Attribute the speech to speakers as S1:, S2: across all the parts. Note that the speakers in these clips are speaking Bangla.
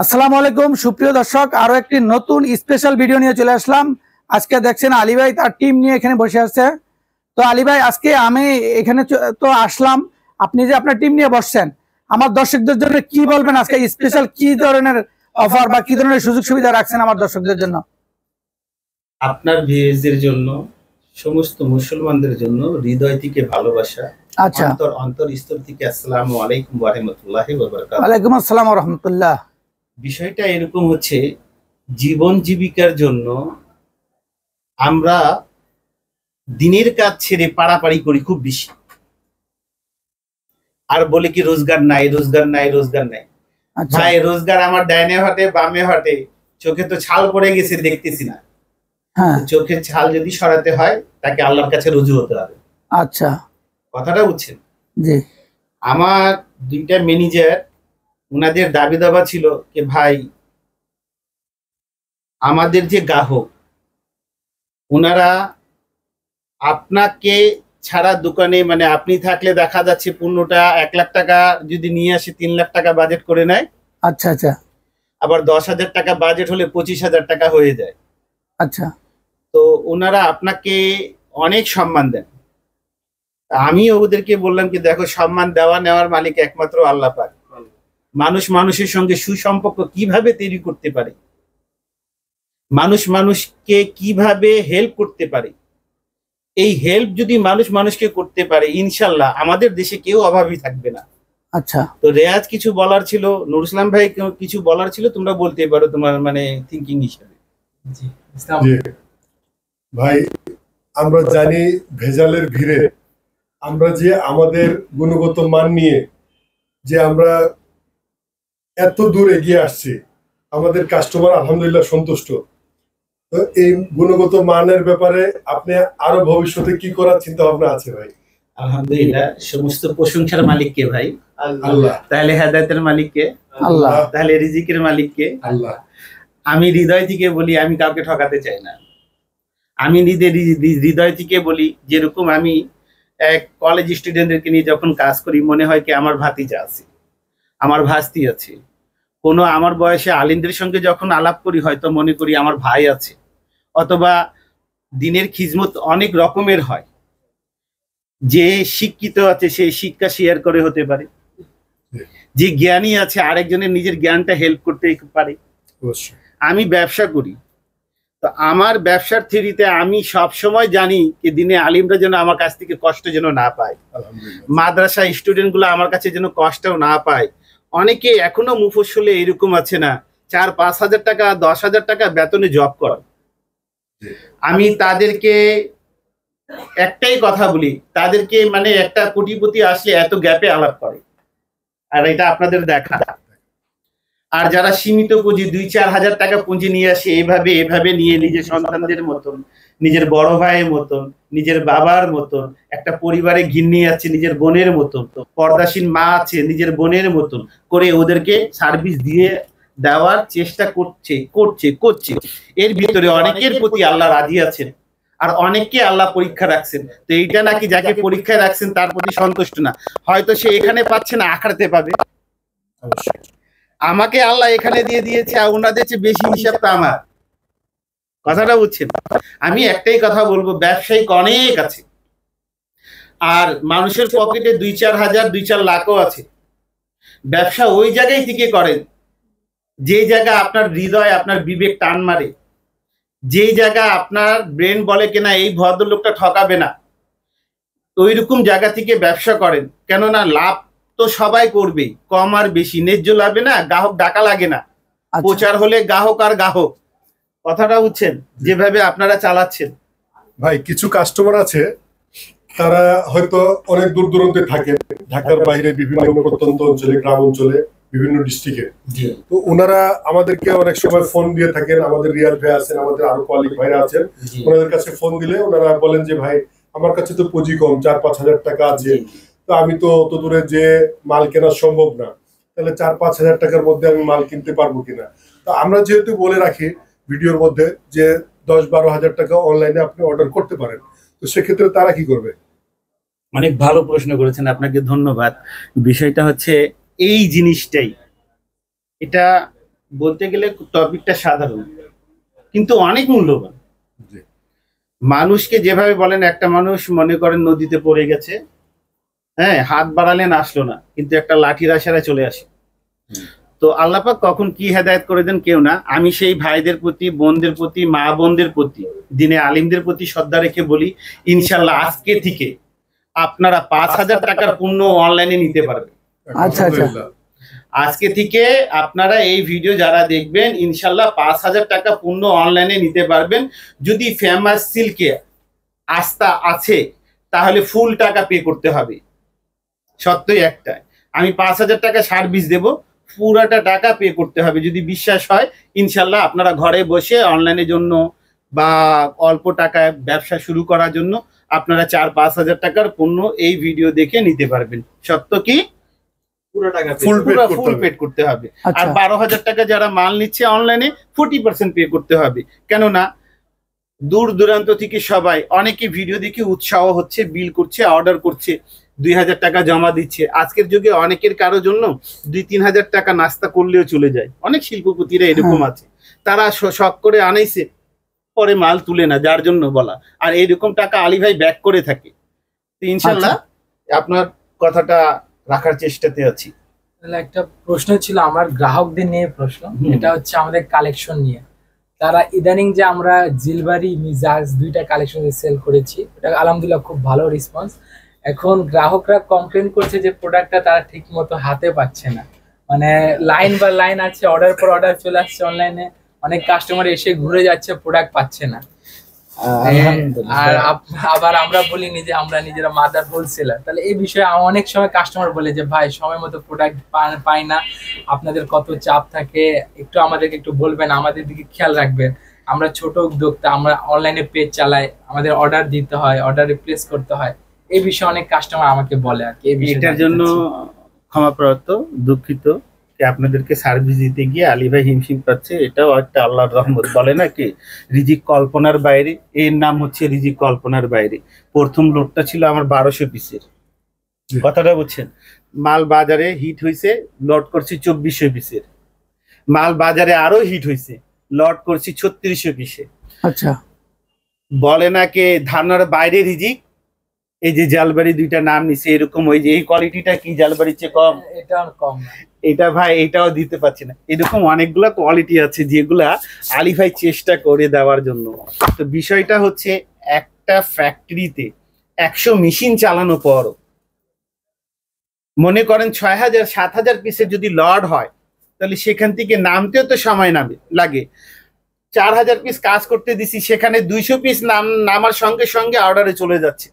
S1: আসসালামু আলাইকুম সুপ্রিয় দর্শক, আরো একটি নতুন স্পেশাল ভিডিও নিয়ে চলে আসলাম। আজকে দেখছেন আলী ভাই তার টিম নিয়ে এখানে বসে আছে। তো আলী ভাই, আজকে আমি এখানে তো আসলাম, আপনি যে আপনার টিম নিয়ে বসছেন, আমার দর্শকদের জন্য কি বলবেন? আজকে স্পেশাল কি ধরনের অফার বা কি ধরনের সুযোগ সুবিধা রাখছেন আমার দর্শকদের জন্য?
S2: আপনার ভিউয়ারদের জন্য, সমস্ত মুসলমানদের জন্য হৃদয় থেকে ভালোবাসা,
S1: আচ্ছা,
S2: অন্তরস্থল থেকে আসসালামু আলাইকুম ওয়া রাহমাতুল্লাহি ওয়া বারাকাতুহু।
S1: ওয়ালাইকুম আসসালাম ওয়া রাহমাতুল্লাহ।
S2: বিষয়টা এরকম হচ্ছে, জীবন জীবিকার জন্য আমরা দিনের কাজ ছেড়ে পাড়াপাড়ি করি খুব বেশি, আর বলে কি রোজগার নাই, রোজগার নাই, রোজগার নাই। ভাই, রোজগার আমার ডাইনে হাতে বামে হাতে, চোখে তো ছাল পড়ে গেছে, দেখতেছি না। চোখের ছাল যদি সরাতে হয় তাকে আল্লাহর কাছে রুজু হতে হবে।
S1: আচ্ছা,
S2: কথাটা বুঝছেন?
S1: জি।
S2: আমার দুইটা ম্যানেজার, ওনাদের দাবি দাবা ছিল যে ভাই, আমাদের যে গ্রাহক, ওনারা আপনাকে ছাড়া দোকানে, মানে আপনি থাকলে দেখা যাচ্ছে পণ্যটা 1 লাখ টাকা যদি নিয়ে আসে 3 লাখ টাকা বাজেট করে নেয়।
S1: আচ্ছা আচ্ছা।
S2: আবার 10,000 টাকা বাজেট হলে 25,000 টাকা হয়ে যায়।
S1: আচ্ছা।
S2: তো ওনারা আপনাকে অনেক সম্মান দেন। আমি ওদেরকে বললাম কি, দেখো, সম্মান দেওয়া নেওয়ার মালিক একমাত্র আল্লাহ পাক। মানুষ মানুষের সঙ্গে সুসম্পর্ক কিভাবে তৈরি করতে পারে, মানুষ মানুষকে কিভাবে হেল্প করতে পারে, এই হেল্প যদি মানুষ মানুষকে করতে পারে, ইনশাল্লাহ আমাদের দেশে কেউ অভাবী থাকবে না।
S1: আচ্ছা,
S2: তো রেয়াজ কিছু বলার ছিল, নুর ইসলাম ভাই কিছু বলার ছিল, তোমরা বলতে পারো তোমার মানে থিঙ্কিং হিসাবে।
S3: জি ভাই, আমরা জানি ভেজালের ভিড়ে আমরা যে আমাদের গুণগত মান নিয়ে যে আমরা এত দূর এগিয়ে আসছি, আমাদের কাস্টমার আলহামদুলিল্লাহ সন্তুষ্ট। তো এই গুণগত মানের ব্যাপারে আপনি আরো ভবিষ্যতে কি করার চিন্তা ভাবনা আছে ভাই?
S2: আলহামদুলিল্লাহ, সমস্ত প্রশংসার মালিক কে ভাই?
S3: আল্লাহ।
S2: তাহলে হেদায়েতের মালিক কে?
S1: আল্লাহ।
S2: তাহলে রিজিকের মালিক কে?
S3: আল্লাহ।
S2: আমি হৃদয় থেকে বলি, আমি কাউকে ঠকাতে চাই না। আমি নিজের হৃদয় থেকে বলি, যেরকম আমি এক কলেজ স্টুডেন্টদেরকে নিয়ে যখন কাজ করি, মনে হয় কি আমার ভাতিজা আছে, আমার ভাস্তি আছে। কোনো আমার বয়সে আলিমদের সঙ্গে যখন আলাপ করি, হয়তো মনে করি আমার ভাই আছে। অথবা দিনের খিজমত অনেক রকমের হয়, যে শিক্ষিত আছে সে শিক্ষা শেয়ার করে হতে পারে, যে জ্ঞানী আছে আরেকজনের নিজের জ্ঞানটা হেল্প করতে পারে। আমি ব্যবসা করি, তো আমার ব্যবসার থিওরিতে আমি সব সময় জানি যে দিনে আলিমরা যেন আমার কাছ থেকে কষ্ট যেন না পায়, মাদ্রাসা স্টুডেন্ট গুলো আমার কাছে যেন কষ্টও না পায়। অনেকে এখনো মুফস্সলে এরকম আছে না, 4-5 হাজার টাকা 10,000 টাকা বেতনে জব করে। আমি তাদেরকে একটাই কথা বলি, তাদেরকে মানে একটা কোটিপতি আসলে এত গ্যাপে আলাপ করে, আর এটা আপনাদের দেখা। আর যারা সীমিত পুঁজি 2-4 হাজার টাকা পুঁজি নিয়ে আসে, এভাবে নিয়ে নিজের সন্তানদের মতন, নিজের বড় ভাইয়ের মতন, নিজের বাবার মতন, একটা পরিবারে গিন্নি আছে নিজের বোনের মতন, পর্দাসীন মা আছে নিজের বোনের মতন করে ওদেরকে সার্ভিস দিয়ে দেওয়ার চেষ্টা করছে। এর ভিতরে অনেকের প্রতি আল্লাহ রাজি আছেন, আর অনেককে আল্লাহ পরীক্ষা রাখছেন। তো এইটা নাকি যাকে পরীক্ষায় রাখছেন তার প্রতি সন্তুষ্ট না, হয়তো সে এখানে পাচ্ছে না, আখেরাতে পাবে। আমাকে আল্লাহ এখানে দিয়ে দিয়েছে, আর ওনাদের চেয়ে বেশি হিসাবটা আমার। কথাটা বুঝছেন? আমি একটাই কথা বলবো, ব্যবসায়িক অনেক আছে, আর মানুষের পকেটে 2-4 হাজার 2-4 লাখও আছে। ব্যবসা ওই জায়গায় থেকে করেন যে জায়গা আপনার হৃদয়, আপনার বিবেক টান মারে, যেই জায়গা আপনার ব্রেন বলে কিনা এই ভদ্রলোকটা ঠকাবে না, ওইরকম জায়গা থেকে ব্যবসা করেন। কেননা লাভ তো সবাই করবে, কম আর বেশি, ন্যায্য লাভে না, গ্রাহক ডাকা লাগে না। প্রচার হলে গ্রাহক আর গ্রাহক। কথাটা বুঝছেন? যেভাবে আপনারা চালাচ্ছেন
S3: ভাই, কিছু কাস্টমার আছে তারা হয়তো অনেক দূর দূরান্তে থাকে, ঢাকার বাইরে বিভিন্ন প্রত্যন্ত অঞ্চলে, গ্রাম অঞ্চলে, বিভিন্ন ডিস্ট্রিক্টে। তো ওনারা আমাদেরকে অনেক সময় ফোন দিয়ে থাকেন। আমাদের রিয়াল ভাই আছেন, আমাদের আরো কলিগ ভাইরা আছেন, ওনাদের কাছে ফোন দিলে ওনারা বলেন যে ভাই, আমার কাছে তো পুঁজি কম, 4-5 হাজার টাকা আছে, তো আমি তো অত দূরে যে মাল কেনা সম্ভব না, তাহলে 4-5 হাজার টাকার মধ্যে আমি মাল কিনতে পারবো কিনা। তো আমরা যেহেতু বলে রাখি ভিডিওর মধ্যে যে 10-12 হাজার টাকা অনলাইনে আপনি অর্ডার করতে পারেন, তো সেক্ষেত্রে তারা কি করবে?
S2: অনেক ভালো প্রশ্ন করেছেন, আপনাকে ধন্যবাদ। বিষয়টা হচ্ছে এই জিনিসটাই, এটা বলতে গেলে টপিকটা সাধারণ কিন্তু অনেক মূল্যবান।
S3: জি।
S2: মানুষকে যেভাবে বলেন, একটা মানুষ মনে করেন নদীতে পড়ে গেছে, হ্যাঁ, হাত বাড়ালেন আসলো না, কিন্তু একটা লাঠির আশারে চলে আসে। তো আল্লাহ পাক কখন কি হেদায়েত করে দেন কেউ না। আমি সেই ভাইদের প্রতি, বোনদের প্রতি, মা বোনদের প্রতি, দিনে আলিমদের প্রতি শ্রদ্ধা রেখে বলি, ইনশাল্লাহ আজকে থেকে আপনারা 5,000 টাকার পণ্য অনলাইনে নিতে পারবেন।
S1: আচ্ছা, আচ্ছা।
S2: আজকে থেকে আপনারা এই ভিডিও যারা দেখবেন, ইনশাল্লাহ 5,000 টাকা পণ্য অনলাইনে নিতে পারবেন। যদি ফেমাস সিল্কে আস্থা আছে তাহলে ফুল টাকা পে করতে হবে। সত্যই একটাই, আমি 5,000 টাকা সার্ভিস দেব, পুরাটা টাকা পে করতে হবে। যদি বিশ্বাস হয় ইনশাল্লাহ আপনারা ঘরে বসে অনলাইনের জন্য বা অল্প টাকায় ব্যবসা শুরু করার জন্য আপনারা 4-5,000 টাকার পণ্য এই ভিডিও দেখে নিতে পারবেন। সত্য কি?
S3: পুরো টাকা
S2: ফুল পেড করতে হবে।
S1: আচ্ছা।
S2: আর 12,000 টাকা যারা মাল নিচ্ছে অনলাইনে 40% পে করতে হবে। কেননা দূর দূরান্ত থেকে সবাই, অনেকে ভিডিও দেখে উৎসাহ হচ্ছে, বিল করছে, অর্ডার করছে, 2,000 টাকা জমা দিচ্ছে। আজকের যুগে অনেকের কারোর জন্য 2-3 হাজার টাকা নাস্তা করলেও চলে যায়। অনেক শিল্পপতিরা এরকম আছে, তারা শখ করে আনাইছে, পরে মাল তুলে না, যার জন্য বলা। আর এইরকম টাকা আলী ভাই ব্যাক করে থাকে। তো ইনশাল্লাহ আপনার কথাটা রাখার চেষ্টাতে আছি।
S4: তাহলে একটা প্রশ্ন ছিল আমার গ্রাহকদের নিয়ে প্রশ্ন, এটা হচ্ছে আমাদের কালেকশন নিয়ে। তারা ইদানিং যে আমরা জিলবারি মিজাজ দুইটা কালেকশন সেল করেছি, এটা আলহামদুলিল্লাহ খুব ভালো রেসপন্স। এখন গ্রাহকরা কমপ্লেন করছে যে প্রোডাক্টটা তারা ঠিক মতো হাতে পাচ্ছে না, মানে লাইন বা লাইন আছে, অর্ডার পর অর্ডার চলে আসছে অনলাইনে, অনেক কাস্টমার এসে ঘুরে যাচ্ছে, প্রোডাক্ট পাচ্ছে না। আর আবার আমরা বলিনি যে আমরা নিজেরা মাদার হোলসেলার, তাহলে এই বিষয়ে অনেক সময় কাস্টমার বলে যে ভাই সময় মতো প্রোডাক্ট পাই না, আপনাদের কত চাপ থাকে, একটু আমাদেরকে একটু বলবেন, আমাদের দিকে খেয়াল রাখবেন। আমরা ছোট উদ্যোক্তা, আমরা অনলাইনে পেজ চালাই, আমাদের অর্ডার দিতে হয়, অর্ডার রিপ্লেস করতে হয়, এই বিষয়ে অনেক কাস্টমার আমাকে বলে আর কি।
S2: এটার জন্য ক্ষমাপ্রাপ্ত, দুঃখিত আপনাদেরকে সার্ভিস দিতে গিয়ে আলী ভাই হিমশিম পাচ্ছে। এটাও একটা আল্লাহর রহমত। বলে নাকি রিজিক কল্পনার বাইরে, এর নাম হচ্ছে রিজিক কল্পনার বাইরে। প্রথম লোডটা ছিল আমার 1200 পিসের, কথাটা বুঝছেন। মাল বাজারে হিট হয়েছে, লট করছি 2400 পিসের। মাল বাজারে আরো হিট হয়েছে, লট করছি 3600 পিসে।
S1: আচ্ছা,
S2: বলে না কে ধারণার বাইরে রিজিক। এই যে জালবাড়ি দুইটা নাম নিছে, এরকম ওই যে এই কোয়ালিটিটা কি জালবাড়ির চেয়ে কম,
S4: এটা কম,
S2: এটা ভাই এটাও দিতে পারছি না। এরকম অনেকগুলা কোয়ালিটি আছে যেগুলা আলী ভাই চেষ্টা করে দেওয়ার জন্য। তো বিষয়টা হচ্ছে একটা ফ্যাক্টরিতে 100 মেশিন চালানো পর মনে করেন 6,000-7,000 পিসের যদি লড হয়, তাহলে সেখান থেকে নামতেও তো সময় লাগে। 4,000 পিস কাজ করতে দিছি, সেখানে 200 পিস নামার সঙ্গে সঙ্গে অর্ডারে চলে যাচ্ছে।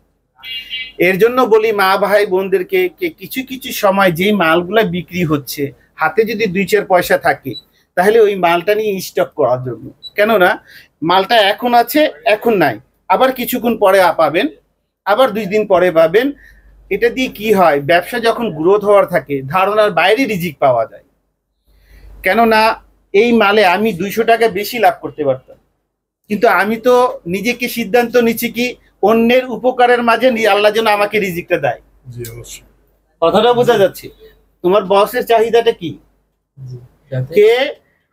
S2: এর জন্য বলি মা ভাই বোনদেরকে, কিছু কিছু সময় যেই মালগুলা বিক্রি হচ্ছে, হাতে যদি 2-4 পয়সা থাকে তাহলে ওই মালটা নিয়ে স্টক করার জন্য। কেননা মালটা এখন আছে, এখন নাই, আবার কিছুক্ষণ পরে পাবেন, আবার 2 দিন পরে পাবেন। এটা দিয়ে কি হয়, ব্যবসা যখন গ্রোথ হওয়ার থাকে, ধারণার বাইরে রিজিক পাওয়া যায়। কেননা এই মালে আমি 200 টাকা বেশি লাভ করতে পারতাম, কিন্তু আমি তো নিজেকে সিদ্ধান্ত নিচ্ছি কি অন্যের উপকারের মাঝে আল্লাহ যেন আমাকে রিজিকটা দেয়। কথাটা বোঝা যাচ্ছে? তোমার বসের চাহিদাটা কি? কে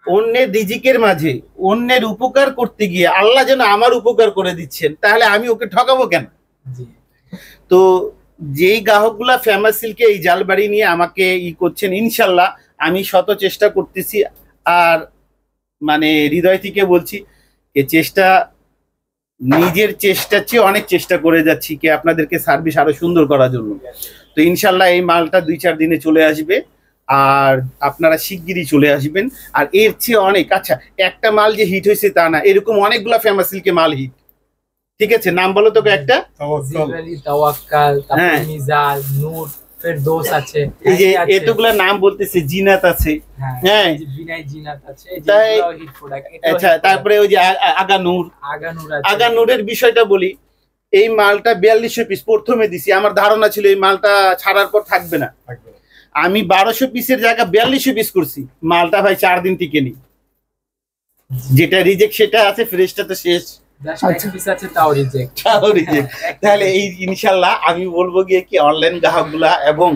S2: অন্যের রিজিকের মাঝে অন্যের উপকার করতে গিয়ে আল্লাহ যেন আমার উপকার করে দিচ্ছেন, তাহলে আমি ওকে ঠকাবো কেন? তো যেই গ্রাহকগুলা ফেমাস সিল্কে এই জালবাড়ি নিয়ে আমাকে করছেন, ইনশাল্লাহ আমি শত চেষ্টা করতেছি। আর মানে হৃদয় থেকে বলছি, এই চেষ্টা নিজের চেষ্টার চেয়ে অনেক চেষ্টা করে যাচ্ছি কি আপনাদেরকে সার্ভিস আরো সুন্দর করার জন্য। তো ইনশাল্লাহ এই মালটা 2-4 দিনে চলে আসবে, আর আপনারা শিগগিরই চলে আসবেন। আর এর চেয়ে অনেক, আচ্ছা একটা মাল যে হিট হয়েছে তা না, এরকম অনেকগুলা ফেমাস সিল্কে মাল হিট। ঠিক আছে, নাম বলো তো একটা।
S4: তাওয়াক্কাল, তারপর মিজাজ, নূর, ফেরদৌস আছে,
S2: এই যে এতগুলা নাম বলতেছে, জিনাত আছে, হ্যাঁ
S4: বিনাই জিনাত আছে,
S2: এগুলো হিট প্রোডাক্ট। আচ্ছা, তারপরে ওই যে আগা নূর, আগা নূরের বিষয়টা বলি। এই মালটা 4200 পিস প্রথমে দিছি, আমার ধারণা ছিল এই মালটা ছাড়ার পর থাকবে না। আমি 1200 পিসের জায়গা 4200 পিস করছি। মালটা ভাই 4 দিন টিকে নি, যেটা রিজেক্ট সেটা আছে, ফ্রেশটা তো শেষ, তাহলে এই ইনশাল্লাহ আমি বলবো গিয়ে কি অনলাইন গ্রাহকগুলা এবং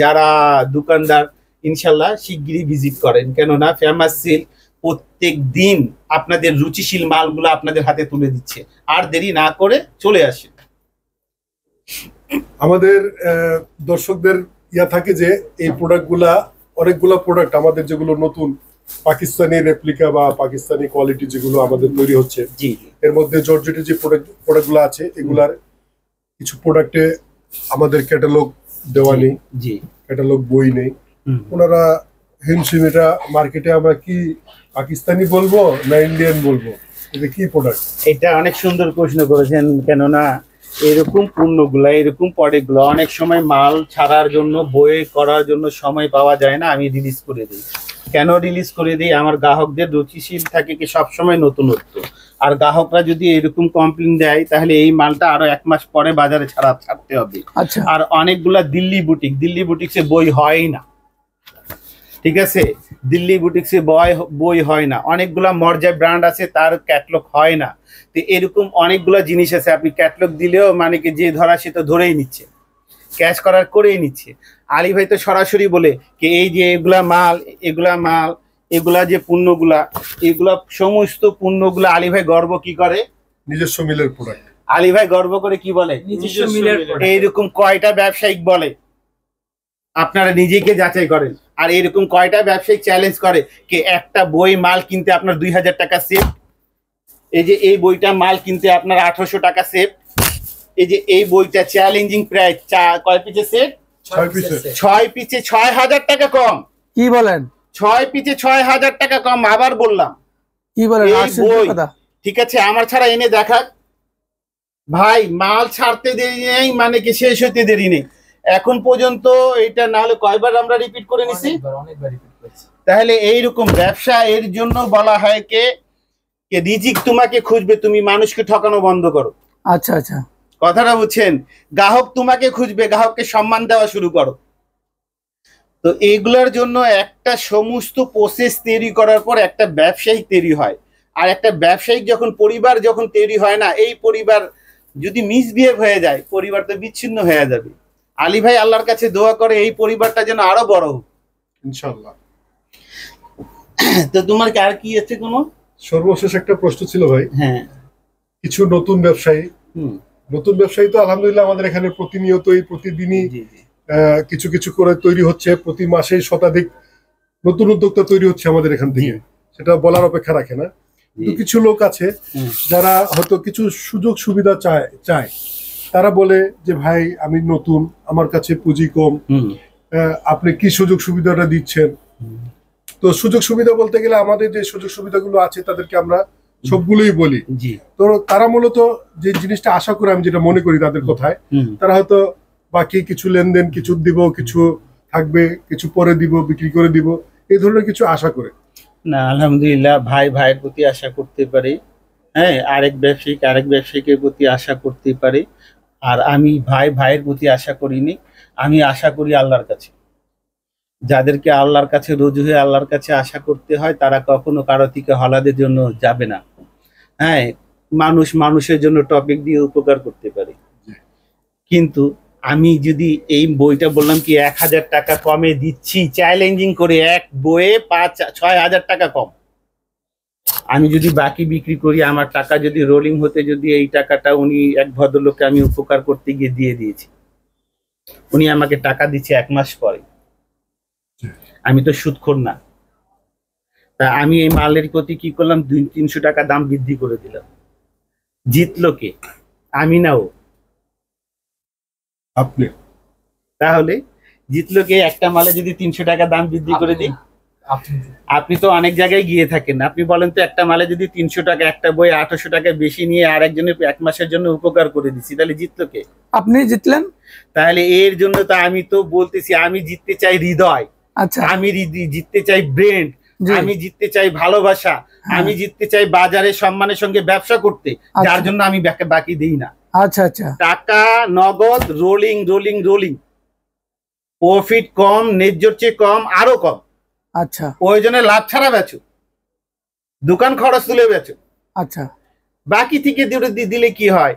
S2: যারা দোকানদার ইনশাল্লাহ শিগগিরই ভিজিট করেন, কেননা ফেমাস সিল্ক প্রত্যেক দিন আপনাদের রুচিশীল মালগুলো আপনাদের হাতে তুলে দিচ্ছে। আর দেরি না করে চলে আসেন।
S3: আমাদের দর্শকদের থাকে যে এই প্রোডাক্টগুলা, অনেকগুলা প্রোডাক্ট আমাদের যেগুলো নতুন পাকিস্তানি রেপ্লিকা বা পাকিস্তানি কোয়ালিটি যেগুলো আমাদের তৈরি হচ্ছে,
S2: জি
S3: এর মধ্যে জর্জেটের যে প্রোডাক্টগুলো আছে এগুলার কিছু প্রোডাক্টে আমাদের ক্যাটালগ দেওয়া নেই,
S2: জি
S3: ক্যাটালগ বই নেই। ওনারা হিমশিম এটা মার্কেটে আমরা কি পাকিস্তানি বলবো না ইন্ডিয়ান বলবো, এটা কি প্রোডাক্ট?
S2: এটা অনেক সুন্দর প্রশ্ন করেছেন, কেননা এরকম পণ্যগুলা, এরকম প্রোডাক্টগুলো অনেক সময় মাল ছাড়ার জন্য, বই করার জন্য সময় পাওয়া যায় না, আমি রিলিজ করে দিই। কেন রিলিজ করে দিই? আমার গ্রাহকদের রুচিশীল থাকে কি সবসময় নতুনত্ব, আর গ্রাহকরা যদি এরকম কমপ্লেন দেয় তাহলে এই মালটা আরো 1 মাস পরে বাজারে ছাড়তে হবে।
S1: আচ্ছা,
S2: আর অনেকগুলা দিল্লি বুটিক্সে বই হয় না, ঠিক আছে? দিল্লি বুটিক্সে বই হয় না। অনেকগুলা মর্যায় ব্র্যান্ড আছে, তার ক্যাটলগ হয় না। তো এরকম অনেকগুলা জিনিস আছে, আপনি ক্যাটলগ দিলেও মানে কি যে ধরা সে তো ধরেই নিচ্ছে, ক্যাশ করেই নিচ্ছে। আলী ভাই তো সরাসরি বলে কি এই যে এগুলা যে পণ্যগুলা, এগুলা সমস্ত পণ্যগুলা আলী ভাই গর্ব কি করে?
S3: নিজস্ব মিলের প্রোডাক্ট।
S2: আলী ভাই গর্ব করে কি বলে?
S4: নিজস্ব মিলের product।
S2: এইরকম কয়টা ব্যবসায়িক বলে? আপনারা নিজেকে যাচাই করেন। আর এরকম কয়টা ব্যবসায়িক চ্যালেঞ্জ করে কি একটা বই মাল কিনতে আপনার 2000 টাকা সেভ, এই যে এই বইটা মাল কিনতে আপনার 1800 টাকা সেভ, এই যে এই বইটা চ্যালেঞ্জিং প্রাইস কয় পিসে সেট?
S3: 6 পিসে।
S2: 6 পিসে 6000 টাকা কম।
S1: কি বলেন?
S2: 6 পিসে 6000 টাকা কম। আবার বললাম,
S1: কি বলেন?
S2: এই
S1: আশ্চর্য
S2: বই,
S1: কথা।
S2: ঠিক আছে, আমার ছাড়া এনে দেখাক ভাই। মাল ছাড়তে দেরি নেই, মানে কি শেষ হতে দেরি নেই। এখন পর্যন্ত এটা না হলে কয়বার আমরা রিপিট করে নিছি?
S4: অনেকবার রিপিট করেছি।
S2: তাহলে এইরকম ব্যবসা, এর জন্য বলা হয় কে রিজিক তোমাকে খুঁজবে, তুমি মানুষকে ঠকানো বন্ধ করো।
S1: আচ্ছা আচ্ছা,
S2: কথাটা বুঝছেন? গ্রাহক তোমাকে খুঁজবে, গ্রাহককে সম্মান দেওয়া শুরু করো। তো এইগুলোর জন্য একটা সমস্ত প্রসেস তৈরি করার পর একটা ব্যবসায়িক তৈরি হয়। আর একটা ব্যবসায়িক পরিবার যখন তৈরি হয় না, এই পরিবার যদি মিসবিহেভ হয়ে যায়, পরিবার তো বিচ্ছিন্ন হয়ে যাবে। আলী ভাই আল্লাহর কাছে দোয়া করে এই পরিবারটা যেন আরো বড় হোক
S3: ইনশাআল্লাহ।
S2: তো তোমার কি আর কি আছে কোনো?
S3: সর্বশেষ একটা প্রশ্ন ছিল ভাই।
S2: হ্যাঁ,
S3: কিছু নতুন ব্যবসায়ী তো আলহামদুলিল্লাহ আমাদের এখানে প্রতিনিয়তই প্রতিদিনই
S2: জি জি
S3: কিছু কিছু করে তৈরি হচ্ছে, প্রতি মাসে শতাধিক নতুন উদ্যোক্তা তৈরি হচ্ছে আমাদের এখান থেকে, সেটা বলার অপেক্ষা রাখে না। কিন্তু কিছু লোক আছে যারা হয়তো কিছু সুযোগ সুবিধা চায়, তারা বলে যে ভাই আমি নতুন, আমার কাছে পুঁজি কম, আপনি কি সুযোগ সুবিধাটা দিচ্ছেন? তো সুযোগ সুবিধা বলতে গেলে আমাদের যে সুযোগ সুবিধাগুলো আছে তাদেরকে আমরা সবগুলোই বলি। তো তারা মূলত যে জিনিসটা আশা করে, আমি যেটা মনে করি তাদের কথায়, তারা হয়তো বাকি কিছু লেনদেন, কিছু দিব, কিছু থাকবে, কিছু পরে দিব, বিক্রি করে দিব, এই ধরনের কিছু আশা করে।
S2: না, আলহামদুলিল্লাহ, ভাই ভাইয়ের প্রতি আশা করতে পারি, হ্যাঁ, আরেক ব্যবসায়িকের প্রতি আশা করতে পারি। আর আমি ভাইয়ের প্রতি আশা করিনি, আমি আশা করি আল্লাহর কাছে। যাদেরকে আল্লাহর কাছে রুজু হয়ে আল্লাহর কাছে আশা করতে হয়, তারা কখনো কারো থেকে হলাদের জন্য যাবে না। হ্যাঁ, মানুষের জন্য টপিক দিয়ে উপকার করতে পারে। কিন্তু আমি যদি এই বইটা বললাম কি 1000 টাকা কমে দিচ্ছি, চ্যালেঞ্জিং করে, এক বইয়ে 6,000 টাকা কম, আমি যদি বাকি বিক্রি করি, আমার টাকা যদি রোলিং হতে, যদি এই টাকাটা উনি এক ভদ্রলোককে আমি উপকার করতে গিয়ে দিয়ে দিয়েছি, উনি আমাকে টাকা দিচ্ছে 1 মাস পরে, আমি তো সুদখোর না। তা আমি এই মালের প্রতি কি করলাম, 200-300 টাকা দাম বৃদ্ধি করে দিলাম। জিতলো কে? আমি না ও?
S3: আপনি।
S2: তাহলে জিতলো কে? একটা মালে যদি 300 টাকা দাম বৃদ্ধি করে দিই। আপনি তো অনেক জায়গায় গিয়ে থাকেন, আপনি বলেন তো একটা মালে যদি 300 টাকা, একটা বই 800 টাকা বেশি নিয়ে আর একজনের 1 মাসের জন্য উপকার করে দিচ্ছি, তাহলে জিতলো কে?
S1: আপনি জিতলেন।
S2: তাহলে এর জন্য তো আমি তো বলতেছি, আমি জিততে চাই হৃদয়,
S1: আচ্ছা,
S2: আমি জিততে চাই ব্র্যান্ড, আমি জিততে চাই ভালোবাসা, আমি জিততে চাই বাজারে সম্মানের সঙ্গে ব্যবসা করতে, যার জন্য আমি বাকি দিই না।
S1: আচ্ছা আচ্ছা,
S2: টাকা নগদ, রোলিং, প্রফিট কম, ন্যায্যর চেয়ে কম, আরো কম।
S1: আচ্ছা,
S2: প্রয়োজনে লাভ ছাড়া বেচো, দোকান খরচ তুলে বেচো।
S1: আচ্ছা,
S2: বাকি থেকে দিলে কি হয়,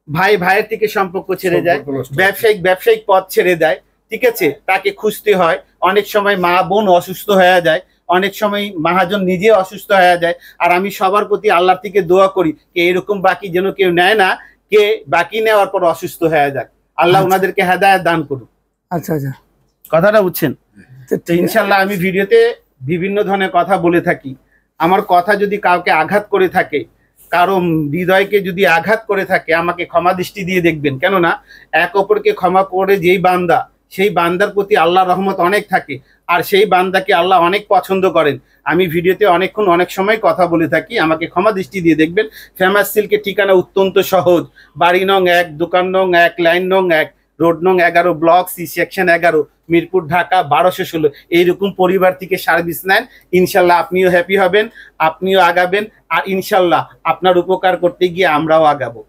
S2: ভাইয়ের থেকে সম্পর্ক ছেড়ে যায়, ব্যবসায়িক পথ ছেড়ে দেয়, ঠিক আছে, তাকে খুঁজতে হয়, অনেক সময় মা বোন অসুস্থ হয়ে যায়, অনেক সময় মহাজন নিজে অসুস্থ হয়ে যায়। আর আমি সবার প্রতি আল্লাহর থেকে দোয়া করি যে এরকম বাকি যেন কেউ নেয় না, কে বাকি নেওয়ার পর অসুস্থ হয়ে যাক। আল্লাহ ওনাদেরকে হেদায়েত দান করুন।
S1: আচ্ছা আচ্ছা,
S2: কথাটা বুঝছেন তো? ইনশাল্লাহ আমি ভিডিওতে বিভিন্ন ধরনের কথা বলে থাকি। আমার কথা যদি কাউকে আঘাত করে থাকে, কারো হৃদয়কে যদি আঘাত করে থাকে, আমাকে ক্ষমা দৃষ্টি দিয়ে দেখবেন। কেননা এক অপরকে ক্ষমা করে যেই বান্দা, সেই বান্দার প্রতি আল্লাহর রহমত অনেক থাকে, আর সেই বান্দাকে আল্লাহ অনেক পছন্দ করেন। আমি ভিডিওতে অনেকক্ষণ অনেক সময় কথা বলে থাকি, আমাকে ক্ষমা দৃষ্টি দিয়ে দেখবেন। ফেমাস সিল্কের ঠিকানা অত্যন্ত সহজ, বাড়ি নং 1, দোকান নং 1, লাইন নং 1, রোড নং 11, block C, section 11, Mirpur, Dhaka 1216। এইরকম পরিবার থেকে সার্ভিস নেন, ইনশাল্লাহ আপনিও হ্যাপি হবেন, আপনিও আগাবেন, আর ইনশাল্লাহ আপনার উপকার করতে গিয়ে আমরাও আগাবো।